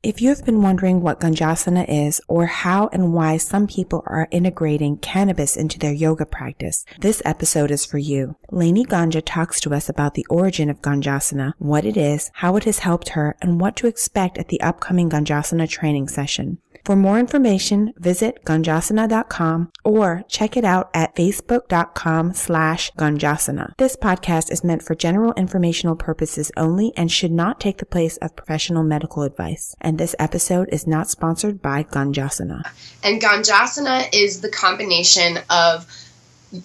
If you have been wondering what Ganjasana is or how and why some people are integrating cannabis into their yoga practice, this episode is for you. Lainey Ganja talks to us about the origin of Ganjasana, what it is, how it has helped her, and what to expect at the upcoming Ganjasana training session. For more information, visit ganjasana.com or check it out at facebook.com/Ganjasana. This podcast is meant for general informational purposes only and should not take the place of professional medical advice. And this episode is not sponsored by Ganjasana. And Ganjasana is the combination of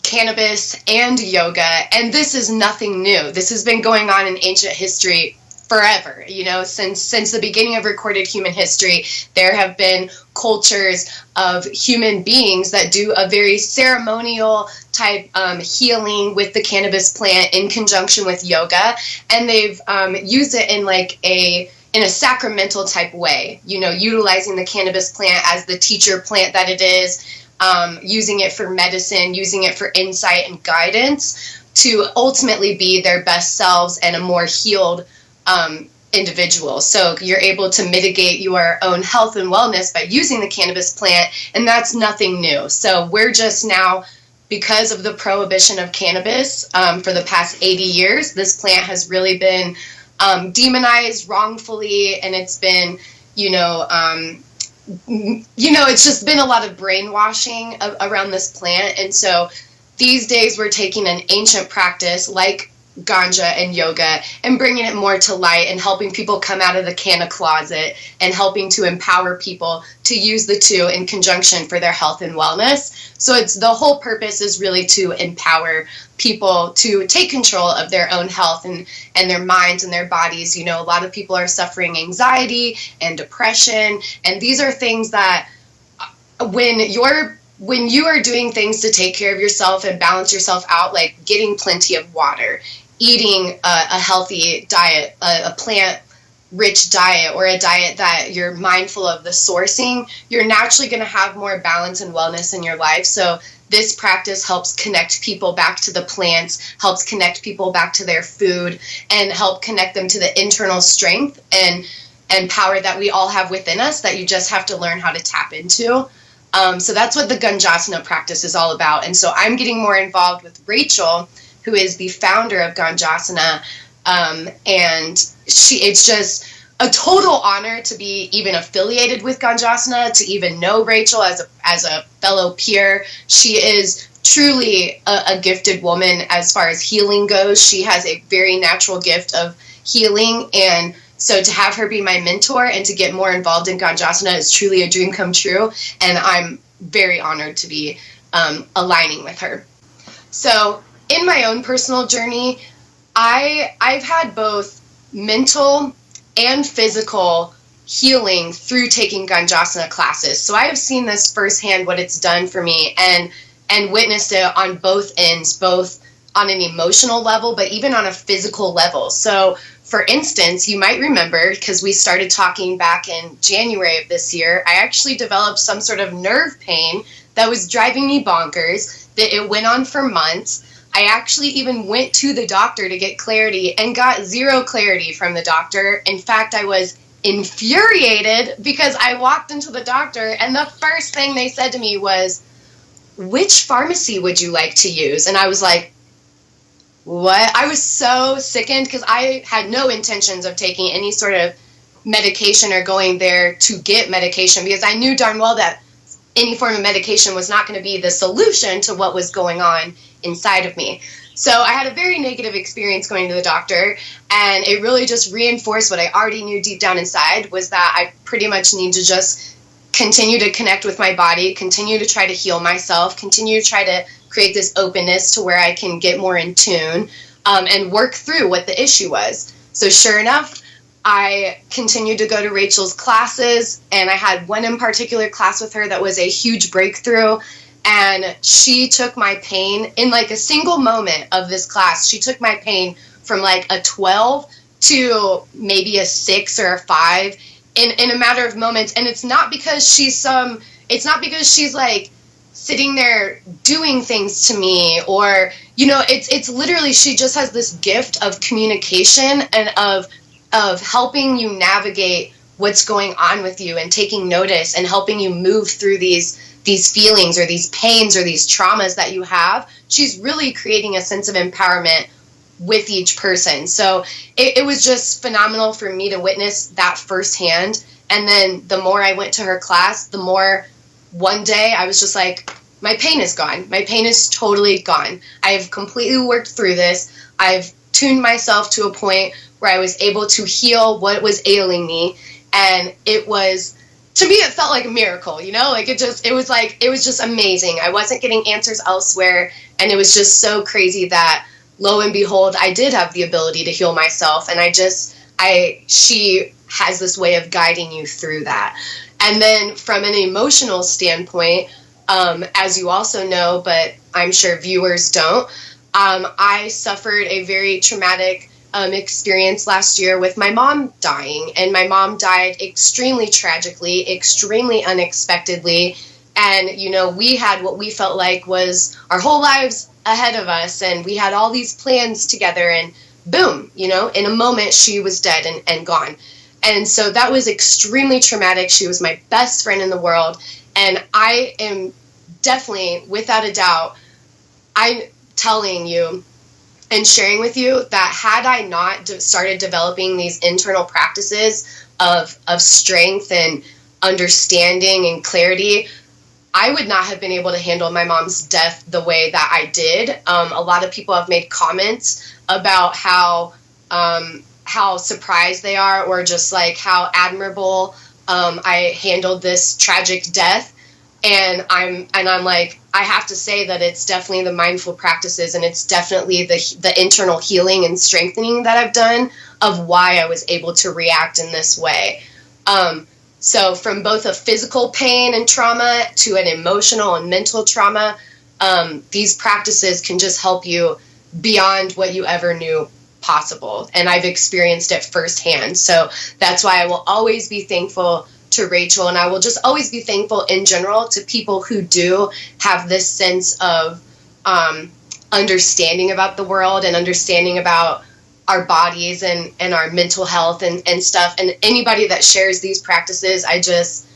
cannabis and yoga, and this is nothing new. This has been going on in ancient history forever, since the beginning of recorded human history. There have been cultures of human beings that do a very ceremonial type healing with the cannabis plant in conjunction with yoga, and they've used it in a sacramental type way, utilizing the cannabis plant as the teacher plant that it is, using it for medicine, using it for insight and guidance to ultimately be their best selves and a more healed individual. So you're able to mitigate your own health and wellness by using the cannabis plant, and that's nothing new. So we're just now, because of the prohibition of cannabis for the past 80 years, this plant has really been demonized wrongfully, and it's been, it's just been a lot of brainwashing around this plant. And so these days we're taking an ancient practice like ganja and yoga and bringing it more to light and helping people come out of the canna closet and helping to empower people to use the two in conjunction for their health and wellness. So the whole purpose is really to empower people to take control of their own health and their minds and their bodies. A lot of people are suffering anxiety and depression, and these are things that when you are doing things to take care of yourself and balance yourself out, like getting plenty of water, eating a healthy diet, a plant-rich diet, or a diet that you're mindful of the sourcing, you're naturally going to have more balance and wellness in your life. So this practice helps connect people back to the plants, helps connect people back to their food, and help connect them to the internal strength and power that we all have within us that you just have to learn how to tap into. So that's what the Ganjasana practice is all about. And so I'm getting more involved with Rachel, who is the founder of Ganjasana. And it's just a total honor to be even affiliated with Ganjasana, to even know Rachel as a fellow peer. She is truly a gifted woman as far as healing goes. She has a very natural gift of healing, and so to have her be my mentor and to get more involved in Ganjasana is truly a dream come true, and I'm very honored to be aligning with her. So in my own personal journey, I've had both mental and physical healing through taking Ganjasana classes. So I have seen this firsthand, what it's done for me, and witnessed it on both ends, both on an emotional level, but even on a physical level. So for instance, you might remember, because we started talking back in January of this year, I actually developed some sort of nerve pain that was driving me bonkers, that it went on for months. I actually even went to the doctor to get clarity and got zero clarity from the doctor. In fact, I was infuriated because I walked into the doctor and the first thing they said to me was, "Which pharmacy would you like to use?" And I was like, what? I was so sickened because I had no intentions of taking any sort of medication or going there to get medication, because I knew darn well that any form of medication was not going to be the solution to what was going on inside of me. So I had a very negative experience going to the doctor, and it really just reinforced what I already knew deep down inside, was that I pretty much need to just continue to connect with my body, continue to try to heal myself, continue to try to create this openness to where I can get more in tune and work through what the issue was. So sure enough, I continued to go to Rachel's classes, and I had one in particular class with her that was a huge breakthrough. And she took my pain in like a single moment of this class. She took my pain from like a 12 to maybe a 6 or a 5 in a matter of moments. And it's not because she's like sitting there doing things to me, or, you know, it's literally, she just has this gift of communication and of helping you navigate what's going on with you and taking notice and helping you move through these feelings or these pains or these traumas that you have. She's really creating a sense of empowerment with each person. So it was just phenomenal for me to witness that firsthand. And then the more I went to her class, the more one day I was just like, my pain is gone. My pain is totally gone. I have completely worked through this. I've tuned myself to a point where I was able to heal what was ailing me. And it was, to me, it felt like a miracle, you know, like it was just amazing. I wasn't getting answers elsewhere. And it was just so crazy that lo and behold, I did have the ability to heal myself. And she has this way of guiding you through that. And then from an emotional standpoint, as you also know, but I'm sure viewers don't, I suffered a very traumatic experience last year with my mom dying. And my mom died extremely tragically, extremely unexpectedly. And, you know, we had what we felt like was our whole lives ahead of us. And we had all these plans together, and boom, you know, in a moment she was dead and gone. And so that was extremely traumatic. She was my best friend in the world. And I am definitely, without a doubt, I'm telling you and sharing with you that had I not started developing these internal practices of strength and understanding and clarity, I would not have been able to handle my mom's death the way that I did. A lot of people have made comments about how surprised they are, or just like how admirable I handled this tragic death. And I'm like, I have to say that it's definitely the mindful practices, and it's definitely the internal healing and strengthening that I've done of why I was able to react in this way. So from both a physical pain and trauma to an emotional and mental trauma, these practices can just help you beyond what you ever knew possible. And I've experienced it firsthand. So that's why I will always be thankful to Rachel, and I will just always be thankful in general to people who do have this sense of understanding about the world and understanding about our bodies and our mental health and stuff. And anybody that shares these practices, I just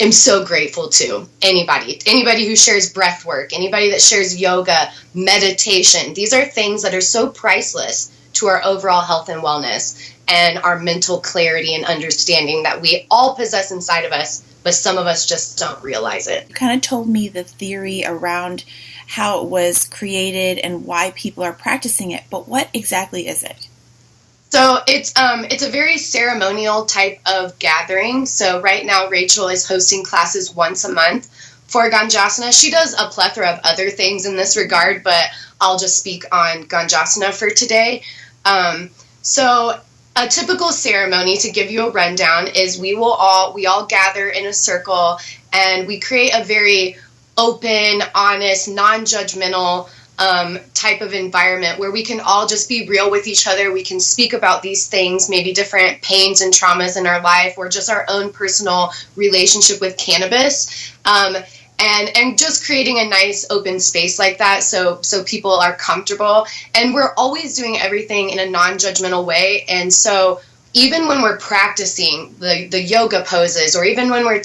am so grateful to. Anybody who shares breath work, anybody that shares yoga, meditation. These are things that are so priceless to our overall health and wellness and our mental clarity and understanding that we all possess inside of us, but some of us just don't realize it. You kind of told me the theory around how it was created and why people are practicing it, but what exactly is it? So it's a very ceremonial type of gathering. So right now Rachel is hosting classes once a month for Ganjasana. She does a plethora of other things in this regard, but I'll just speak on Ganjasana for today. So a typical ceremony, to give you a rundown, is we all gather in a circle and we create a very open, honest, non-judgmental type of environment where we can all just be real with each other. We can speak about these things, maybe different pains and traumas in our life, or just our own personal relationship with cannabis. And just creating a nice open space like that so people are comfortable. And we're always doing everything in a non-judgmental way. And so even when we're practicing the yoga poses, or even when we're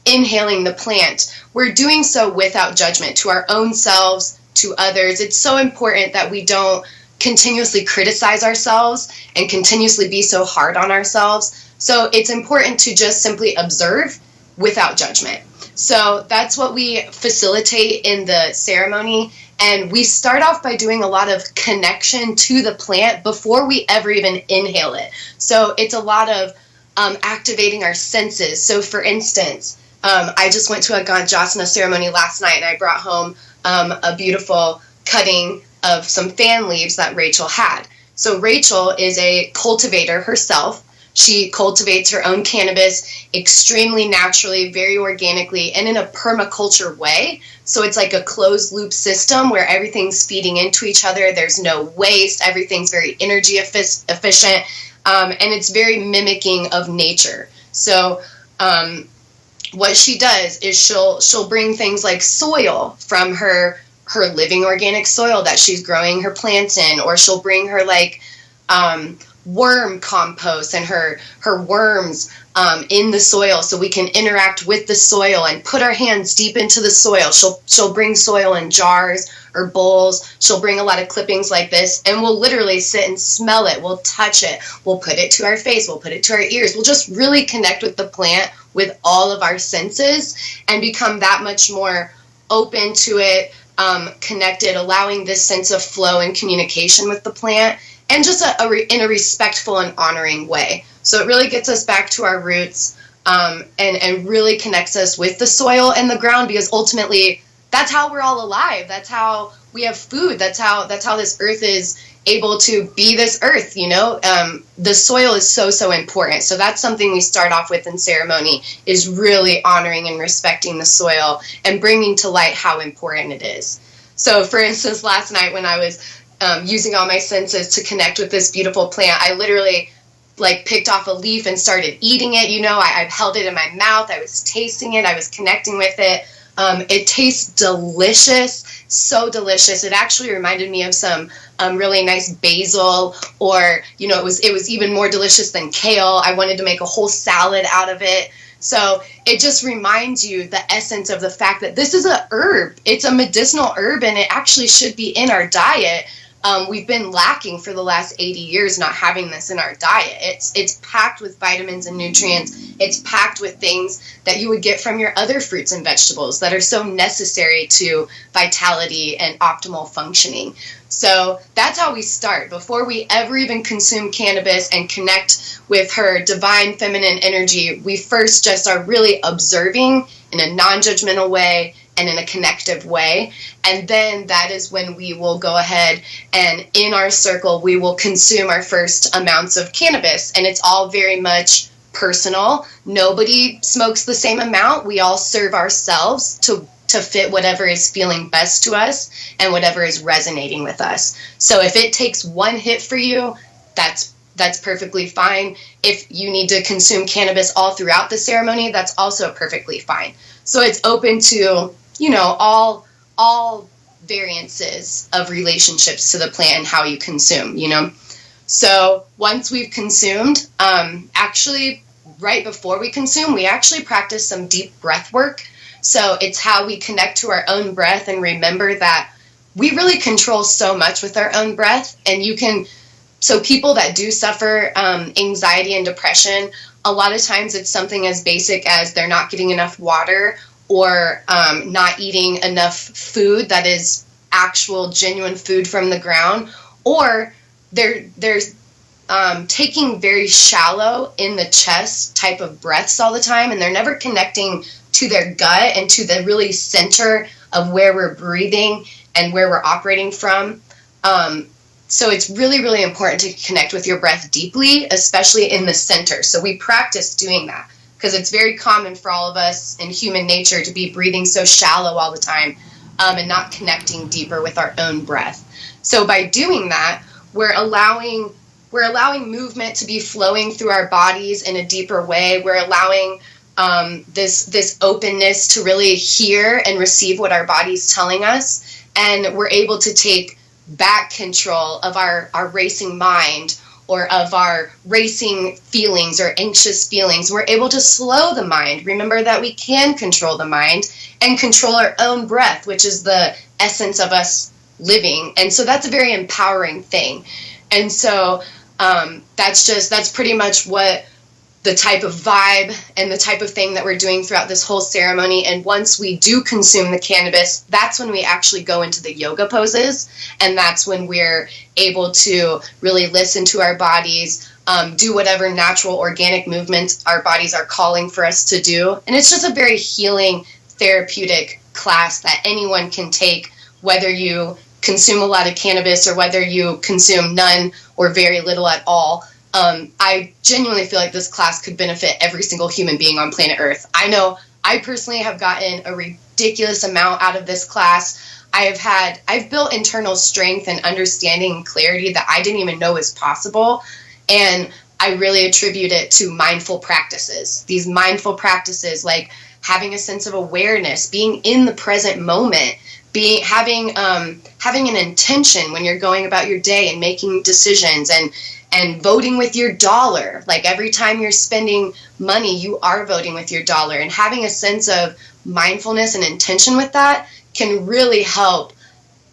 inhaling the plant, we're doing so without judgment to our own selves, to others. It's so important that we don't continuously criticize ourselves and continuously be so hard on ourselves. So it's important to just simply observe without judgment. So that's what we facilitate in the ceremony. And we start off by doing a lot of connection to the plant before we ever even inhale it. So it's a lot of activating our senses. So for instance, I just went to a Ganjasana ceremony last night, and I brought home a beautiful cutting of some fan leaves that Rachel had. So Rachel is a cultivator herself. She cultivates her own cannabis extremely naturally, very organically, and in a permaculture way. So it's like a closed loop system where everything's feeding into each other. There's no waste. Everything's very energy efficient. And it's very mimicking of nature. So what she does is she'll bring things like soil from her living organic soil that she's growing her plants in, or she'll bring her like worm compost and her worms in the soil, so we can interact with the soil and put our hands deep into the soil. She'll bring soil in jars or bowls. She'll bring a lot of clippings like this, and we'll literally sit and smell it. We'll touch it. We'll put it to our face. We'll put it to our ears. We'll just really connect with the plant with all of our senses and become that much more open to it, connected, allowing this sense of flow and communication with the plant, and just in a respectful and honoring way. So it really gets us back to our roots, and really connects us with the soil and the ground, because ultimately that's how we're all alive. That's how we have food. That's how this earth is able to be this earth, the soil is so important. So that's something we start off with in ceremony, is really honoring and respecting the soil and bringing to light how important it is. So for instance, last night when I was using all my senses to connect with this beautiful plant, I literally picked off a leaf and started eating it. I held it in my mouth. I was tasting it. I was connecting with it. It tastes delicious, so delicious. It actually reminded me of some really nice basil, or, it was even more delicious than kale. I wanted to make a whole salad out of it. So it just reminds you the essence of the fact that this is a herb. It's a medicinal herb, and it actually should be in our diet. We've been lacking for the last 80 years not having this in our diet. It's packed with vitamins and nutrients. It's packed with things that you would get from your other fruits and vegetables that are so necessary to vitality and optimal functioning. So that's how we start. Before we ever even consume cannabis and connect with her divine feminine energy, we first just are really observing in a non-judgmental way and in a connective way. And then that is when we will go ahead and in our circle, we will consume our first amounts of cannabis. And it's all very much personal. Nobody smokes the same amount. We all serve ourselves to fit whatever is feeling best to us and whatever is resonating with us. So if it takes one hit for you, that's perfectly fine. If you need to consume cannabis all throughout the ceremony, that's also perfectly fine. So it's open to, all variances of relationships to the plant and how you consume, So once we've consumed, actually right before we consume, we actually practice some deep breath work. So it's how we connect to our own breath and remember that we really control so much with our own breath. And so people that do suffer anxiety and depression, a lot of times it's something as basic as they're not getting enough water, or not eating enough food that is actual genuine food from the ground, or they're taking very shallow in the chest type of breaths all the time, and they're never connecting to their gut and to the really center of where we're breathing and where we're operating from. So it's really, really important to connect with your breath deeply, especially in the center. So we practice doing that, because it's very common for all of us in human nature to be breathing so shallow all the time, and not connecting deeper with our own breath. So by doing that, we're allowing movement to be flowing through our bodies in a deeper way. We're allowing this openness to really hear and receive what our body's telling us, and we're able to take back control of our racing mind, or of our racing feelings or anxious feelings. We're able to slow the mind. Remember that we can control the mind and control our own breath, which is the essence of us living. And so that's a very empowering thing. And so that's pretty much what the type of vibe and the type of thing that we're doing throughout this whole ceremony. And once we do consume the cannabis, that's when we actually go into the yoga poses. And that's when we're able to really listen to our bodies, do whatever natural organic movements our bodies are calling for us to do. And it's just a very healing, therapeutic class that anyone can take, whether you consume a lot of cannabis or whether you consume none or very little at all. I genuinely feel like this class could benefit every single human being on planet Earth. I know I personally have gotten a ridiculous amount out of this class. I've built internal strength and understanding and clarity that I didn't even know was possible. And I really attribute it to mindful practices. These mindful practices, like having a sense of awareness, being in the present moment, having an intention when you're going about your day and making decisions, and voting with your dollar. Like every time you're spending money, you are voting with your dollar, and having a sense of mindfulness and intention with that can really help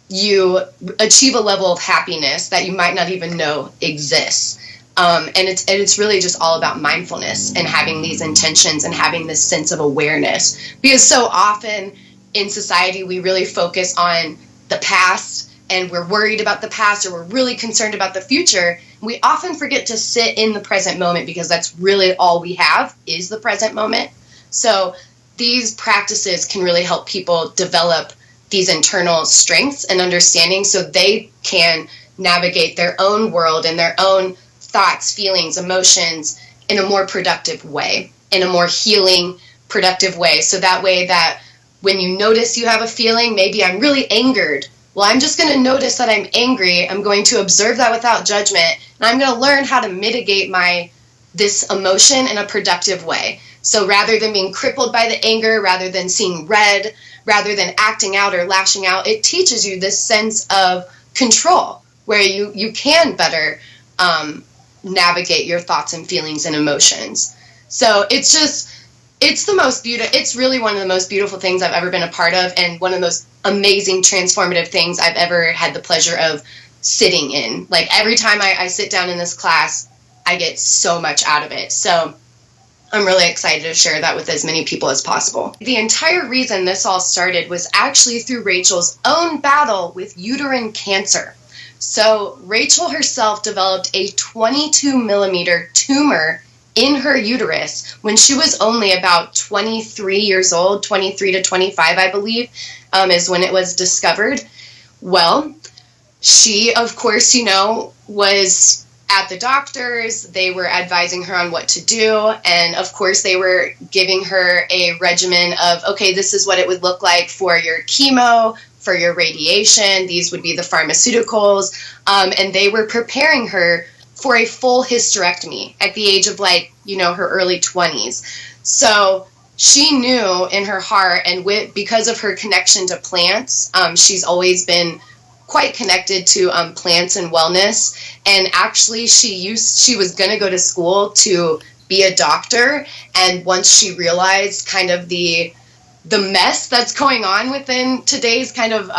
you achieve a level of happiness that you might not even know exists. And it's really just all about mindfulness and having these intentions and having this sense of awareness. Because so often in society, we really focus on the past, and we're worried about the past, or we're really concerned about the future. We often forget to sit in the present moment, because that's really all we have is the present moment. So these practices can really help people develop these internal strengths and understanding, so they can navigate their own world and their own thoughts, feelings, emotions in a more productive way, in a more healing, productive way. So that way that when you notice you have a feeling, maybe I'm really angered. Well, I'm just going to notice that I'm angry. I'm going to observe that without judgment, and I'm going to learn how to mitigate this emotion in a productive way. So rather than being crippled by the anger, rather than seeing red, rather than acting out or lashing out, it teaches you this sense of control, where you can better navigate your thoughts and feelings and emotions. So it's really one of the most beautiful things I've ever been a part of, and one of the most amazing transformative things I've ever had the pleasure of sitting in. Like every time I sit down in this class, I get so much out of it. So I'm really excited to share that with as many people as possible. The entire reason this all started was actually through Rachel's own battle with uterine cancer. So Rachel herself developed a 22 millimeter tumor in her uterus when she was only about 23 years old, 23 to 25, I believe, is when it was discovered. Well, she, of course, was at the doctors. They were advising her on what to do. And of course, they were giving her a regimen of, okay, this is what it would look like for your chemo, for your radiation. These would be the pharmaceuticals. And they were preparing her for a full hysterectomy at the age of her early 20s. So she knew in her heart, and because of her connection to plants, she's always been quite connected to plants and wellness. And actually she was going to go to school to be a doctor. And once she realized kind of the mess that's going on within today's kind of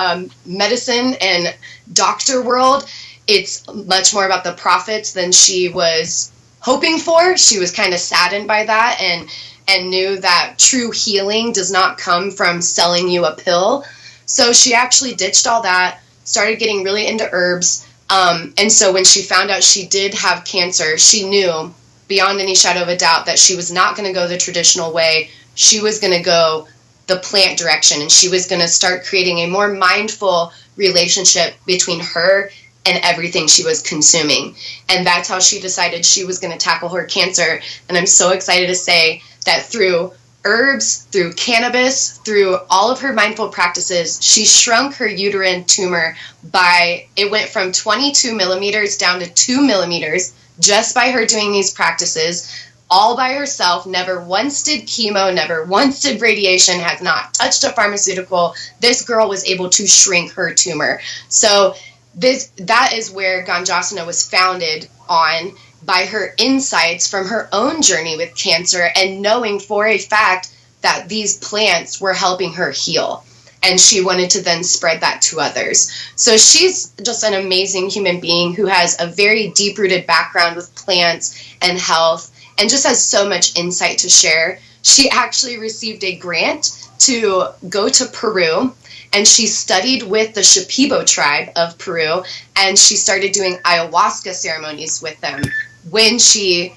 medicine and doctor world, it's much more about the profits than she was hoping for. She was kind of saddened by that, and knew that true healing does not come from selling you a pill. So she actually ditched all that, started getting really into herbs. And so when she found out she did have cancer, she knew beyond any shadow of a doubt that she was not going to go the traditional way. She was going to go the plant direction, and she was going to start creating a more mindful relationship between her and everything she was consuming. And that's how she decided she was going to tackle her cancer. And I'm so excited to say that through herbs, through cannabis, through all of her mindful practices, she shrunk her uterine tumor it went from 22 millimeters down to 2 millimeters just by her doing these practices, all by herself, never once did chemo, never once did radiation, has not touched a pharmaceutical. This girl was able to shrink her tumor. So that is where Ganjasana was founded on, by her insights from her own journey with cancer, and knowing for a fact that these plants were helping her heal. And she wanted to then spread that to others. So she's just an amazing human being who has a very deep-rooted background with plants and health, and just has so much insight to share. She actually received a grant to go to Peru, and she studied with the Shipibo tribe of Peru, and she started doing ayahuasca ceremonies with them when she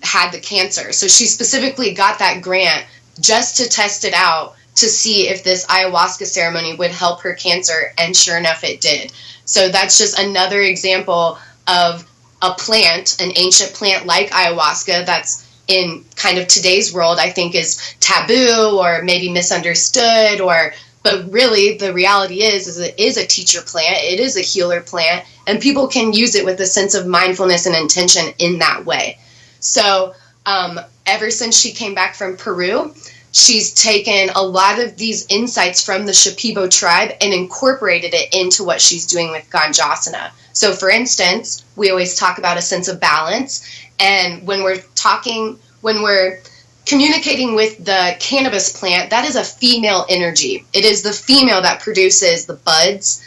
had the cancer. So she specifically got that grant just to test it out, to see if this ayahuasca ceremony would help her cancer, and sure enough, it did. So that's just another example of a plant, an ancient plant like ayahuasca, that's in kind of today's world, I think is taboo or maybe misunderstood, but really the reality is it is a teacher plant, it is a healer plant, and people can use it with a sense of mindfulness and intention in that way. So ever since she came back from Peru, she's taken a lot of these insights from the Shipibo tribe and incorporated it into what she's doing with Ganjasana. So for instance, we always talk about a sense of balance. And when we're communicating with the cannabis plant, that is a female energy. It is the female that produces the buds.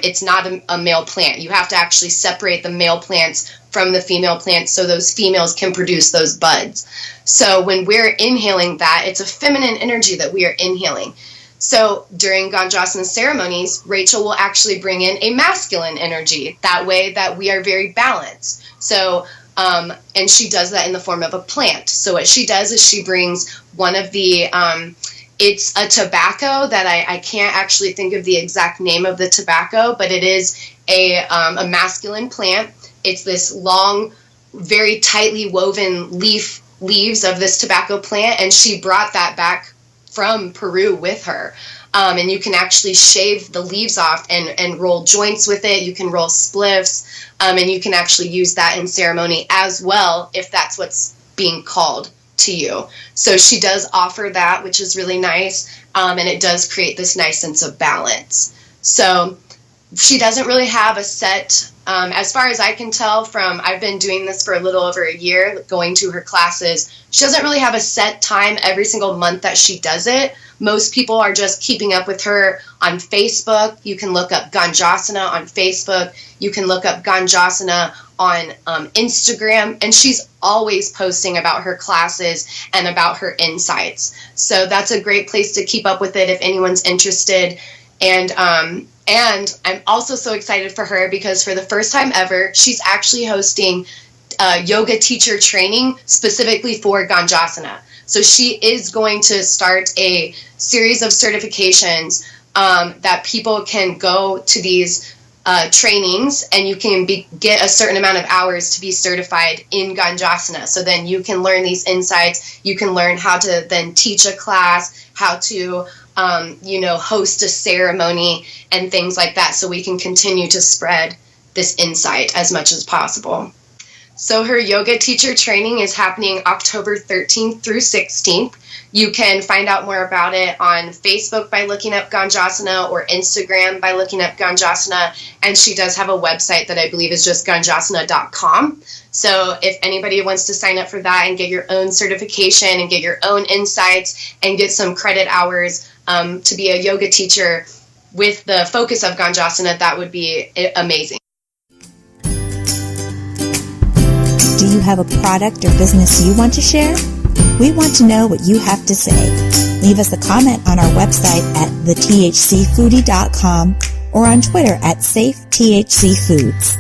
It's not a male plant. You have to actually separate the male plants from the female plants so those females can produce those buds. So when we're inhaling that, it's a feminine energy that we are inhaling. So during Ganjasana ceremonies, Rachel will actually bring in a masculine energy. That way that we are very balanced. So, and she does that in the form of a plant. So what she does is she brings one of the, it's a tobacco that I can't actually think of the exact name of the tobacco, but it is a masculine plant. It's this long, very tightly woven leaves of this tobacco plant, and she brought that back from Peru with her. And you can actually shave the leaves off and roll joints with it. You can roll spliffs, and you can actually use that in ceremony as well if that's what's being called to you. So she does offer that, which is really nice, and it does create this nice sense of balance. So she doesn't really have a set, as far as I can tell from, I've been doing this for a little over a year, going to her classes, she doesn't really have a set time every single month that she does it. Most people are just keeping up with her on Facebook. You can look up Ganjasana on Facebook. You can look up Ganjasana on Instagram, and she's always posting about her classes and about her insights. So that's a great place to keep up with it if anyone's interested. And I'm also so excited for her because for the first time ever, she's actually hosting yoga teacher training specifically for Ganjasana. So she is going to start a series of certifications that people can go to these trainings, and you can get a certain amount of hours to be certified in Ganjasana. So then you can learn these insights. You can learn how to then teach a class, how to host a ceremony and things like that, so we can continue to spread this insight as much as possible. So her yoga teacher training is happening October 13th through 16th. You can find out more about it on Facebook by looking up Ganjasana, or Instagram by looking up Ganjasana. And she does have a website that I believe is just ganjasana.com. So if anybody wants to sign up for that and get your own certification and get your own insights and get some credit hours to be a yoga teacher with the focus of Ganjasana, that would be amazing. Do you have a product or business you want to share? We want to know what you have to say. Leave us a comment on our website at thethcfoodie.com or on Twitter at SafeTHCFoods.